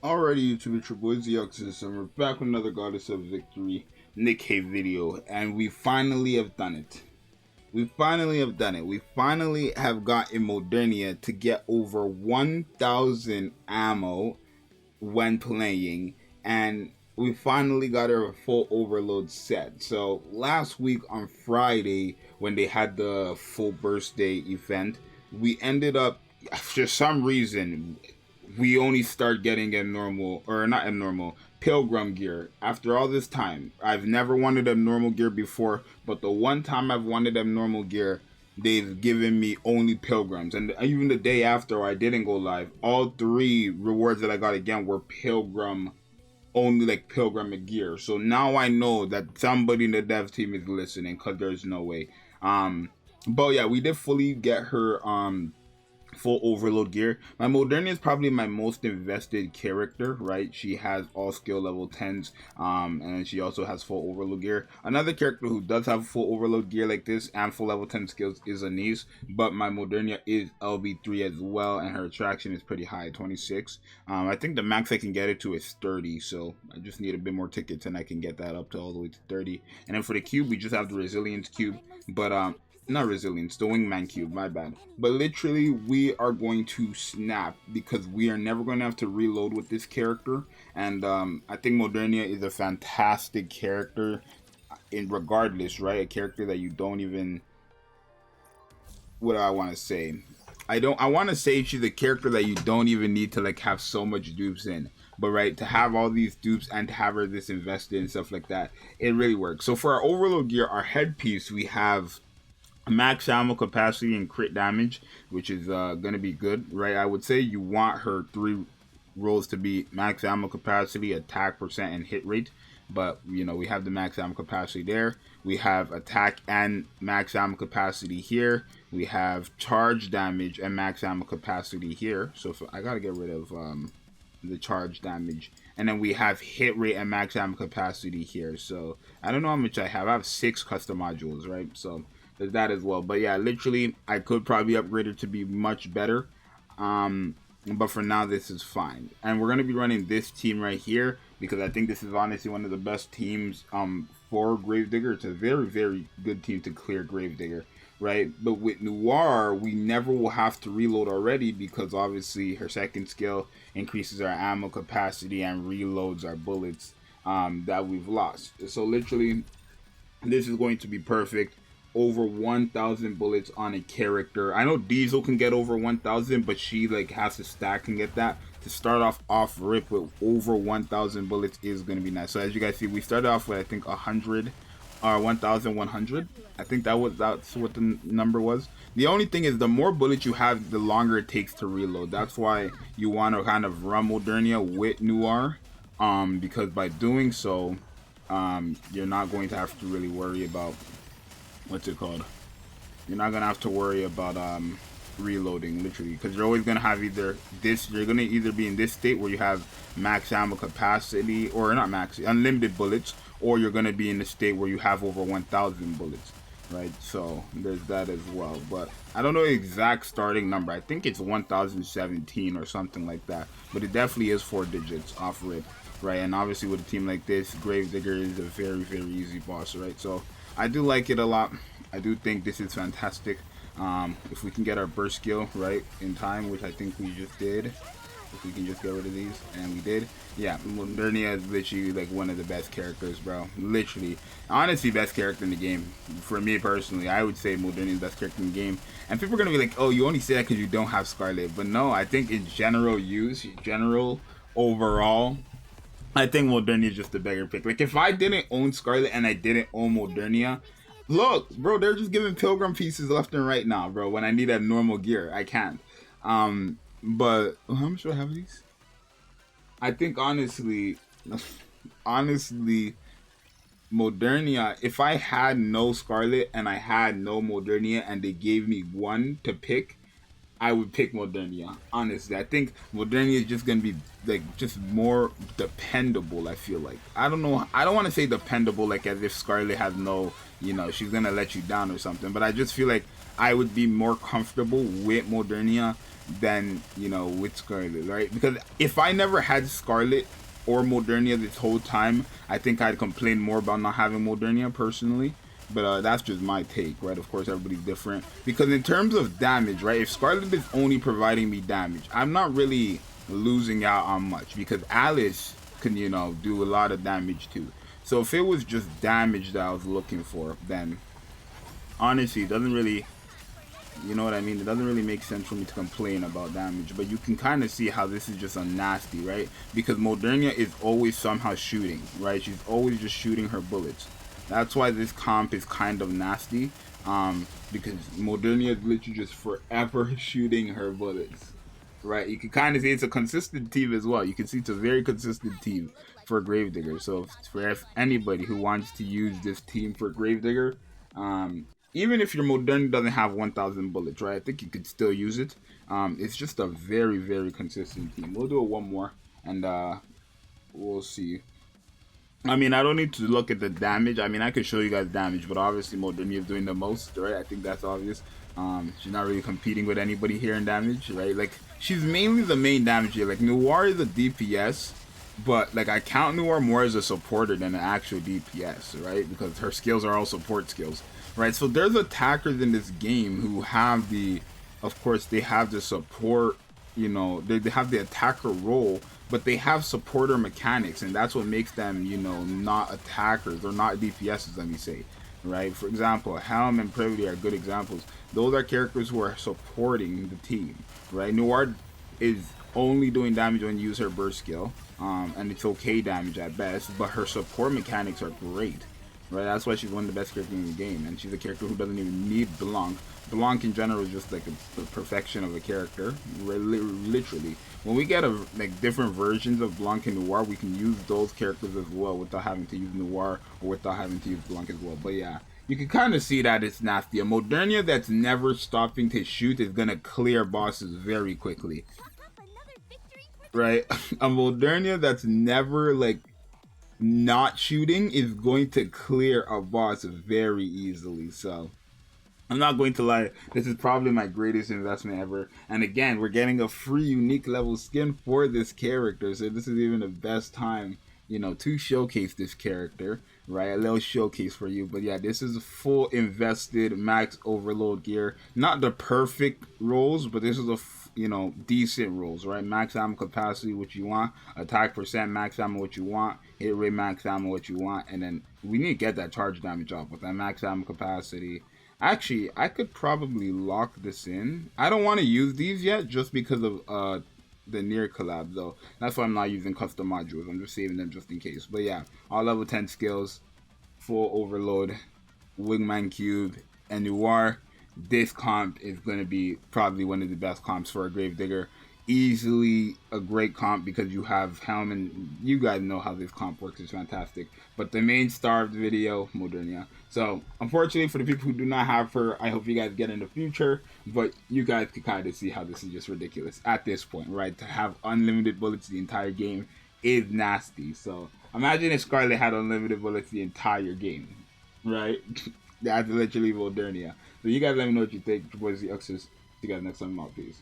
Alrighty, YouTube, it's your boy Zxous, and we're back with another Goddess of Victory Nikke video, and we finally have done it. We finally have done it. We finally have gotten MODERNIA to get over 1,000 ammo when playing, and we finally got her a full overload set. So last week on Friday, when they had the full birthday event, we ended up, for some reason, we only start getting abnormal, or not abnormal, pilgrim gear after all this time. I've never wanted abnormal gear before, but the one time I've wanted abnormal gear, they've given me only pilgrims. And even the day after I didn't go live, all three rewards that I got again were pilgrim, only like pilgrim gear. So now I know that somebody in the dev team is listening, because there's no way. But yeah, we did fully get her full overload gear. My MODERNIA is probably my most invested character, right? She has all skill level 10s, and she also has full overload gear. Another character who does have full overload gear like this and full level 10 skills is Anise, but my MODERNIA is LB3 as well, and her attraction is pretty high, 26. I think the max I can get it to is 30, so I just need a bit more tickets and I can get that up to all the way to 30. And then for the cube, we just have the resilience cube, but not resilience, the wingman cube, my bad. But literally, we are going to snap because we are never going to have to reload with this character. And I think MODERNIA is a fantastic character in regardless, right? A character that you don't even, what do I want to say? I want to say she's a character that you don't even need to like have so much dupes in. But right, to have all these dupes and to have her this invested and stuff like that, it really works. So for our overload gear, our headpiece, we have max ammo capacity and crit damage, which is gonna be good, right? I would say you want her 3 rolls to be max ammo capacity, attack percent, and hit rate, but you know, we have the max ammo capacity there. We have attack and max ammo capacity here. We have charge damage and max ammo capacity here. So I gotta get rid of the charge damage. And then we have hit rate and max ammo capacity here. So I don't know how much I have. I have 6 custom modules, right? So there's that as well. But yeah, literally, I could probably upgrade it to be much better. But for now, this is fine. And we're going to be running this team right here because I think this is honestly one of the best teams for Gravedigger. It's a very, very good team to clear Gravedigger, right? But with Noir, we never will have to reload already because obviously her second skill increases our ammo capacity and reloads our bullets that we've lost. So literally, this is going to be perfect. Over 1,000 bullets on a character. I know Diesel can get over 1,000, but she like has to stack and get that. To start off rip with over 1,000 bullets is going to be nice. So as you guys see, we started off with I think 100 or 1,100. I think that's what the number was. The only thing is the more bullets you have, the longer it takes to reload. That's why you want to kind of run MODERNIA with Noir, because by doing so, you're not going to have to really worry about what's it called? You're not gonna have to worry about reloading, literally, because you're always gonna have either this. You're gonna either be in this state where you have max ammo capacity, or not max, unlimited bullets, or you're gonna be in the state where you have over 1,000 bullets, right? So there's that as well. But I don't know the exact starting number. I think it's 1,017 or something like that. But it definitely is 4 digits off rip, right? And obviously with a team like this, Gravedigger is a very, very easy boss, right? So I do like it a lot. I do think this is fantastic. If we can get our burst skill right in time, which I think we just did, if we can just get rid of these, and we did, yeah, MODERNIA is literally like one of the best characters, bro. Literally, honestly, best character in the game. For me personally, I would say MODERNIA is the best character in the game. And people are gonna be like, oh, you only say that because you don't have Scarlet, but no, I think in general use, general overall, I think MODERNIA is just a better pick. Like, if I didn't own Scarlet and I didn't own MODERNIA, look, bro, they're just giving pilgrim pieces left and right now, bro. When I need that normal gear, I can't. But how much do I have these? I think honestly, MODERNIA, if I had no Scarlet and I had no MODERNIA and they gave me one to pick, I would pick MODERNIA. Honestly, I think MODERNIA is just gonna be like just more dependable. I feel like, I don't know. I don't want to say dependable like as if Scarlet has no, you know, she's gonna let you down or something. But I just feel like I would be more comfortable with Modernia than, you know, with Scarlet, right? Because if I never had Scarlet or Modernia this whole time, I think I'd complain more about not having Modernia personally. But that's just my take, right? Of course, everybody's different. Because in terms of damage, right, if Scarlet is only providing me damage, I'm not really losing out on much. Because Alice can, you know, do a lot of damage too. So if it was just damage that I was looking for, then honestly, it doesn't really, you know what I mean? It doesn't really make sense for me to complain about damage. But you can kind of see how this is just unnasty, right? Because Modernia is always somehow shooting, right? She's always just shooting her bullets. That's why this comp is kind of nasty, because Modernia is literally just forever shooting her bullets, right? You can kind of see it's a consistent team as well. You can see it's a very consistent team for Gravedigger. So for anybody who wants to use this team for Gravedigger, even if your Modernia doesn't have 1,000 bullets, right? I think you could still use it. It's just a very, very consistent team. We'll do it one more, and we'll see. I mean, I don't need to look at the damage. I mean, I could show you guys damage, but obviously Modernia is doing the most, right? I think that's obvious. She's not really competing with anybody here in damage, right? Like, she's mainly the main damage here. Like, Noir is a DPS, but, like, I count Noir more as a supporter than an actual DPS, right? Because her skills are all support skills, right? So there's attackers in this game who have the, of course, they have the support, you know, they have the attacker role, but they have supporter mechanics, and that's what makes them, you know, not attackers or not DPSs, let me say, right? For example, Helm and Privity are good examples. Those are characters who are supporting the team, right? Noir is only doing damage when you use her burst skill, and it's okay damage at best, but her support mechanics are great, right? That's why she's one of the best characters in the game, and she's a character who doesn't even need Blanc. Blanc in general is just like the perfection of a character, literally. When we get like different versions of Blanc and Noir, we can use those characters as well without having to use Noir or without having to use Blanc as well. But yeah, you can kind of see that it's nasty. A Modernia that's never stopping to shoot is gonna clear bosses very quickly, right? A Modernia that's never like not shooting is going to clear a boss very easily. So I'm not going to lie, this is probably my greatest investment ever. And again, we're getting a free unique level skin for this character, so this is even the best time, you know, to showcase this character, right? A little showcase for you. But yeah, this is a full invested max overload gear. Not the perfect rolls, but this is a, you know, decent rolls, right? Max ammo capacity, what you want. Attack percent, max ammo, what you want. Hit rate, max ammo, what you want. And then we need to get that charge damage up with that max ammo capacity. Actually, I could probably lock this in. I don't want to use these yet just because of the near collab though. That's why I'm not using custom modules. I'm just saving them just in case. But yeah, all level 10 skills, full overload, wingman cube, and Noir. This comp is going to be probably one of the best comps for a Gravedigger. Easily a great comp because you have Helm, and you guys know how this comp works. It's fantastic. But the main star of the video, Modernia. So unfortunately for the people who do not have her, I hope you guys get in the future. But you guys can kind of see how this is just ridiculous at this point, right? To have unlimited bullets the entire game is nasty. So imagine if Scarlet had unlimited bullets the entire game, right? That's literally Modernia. So you guys let me know what you think. Your boy Zxous. See you guys next time. I'm out. Peace.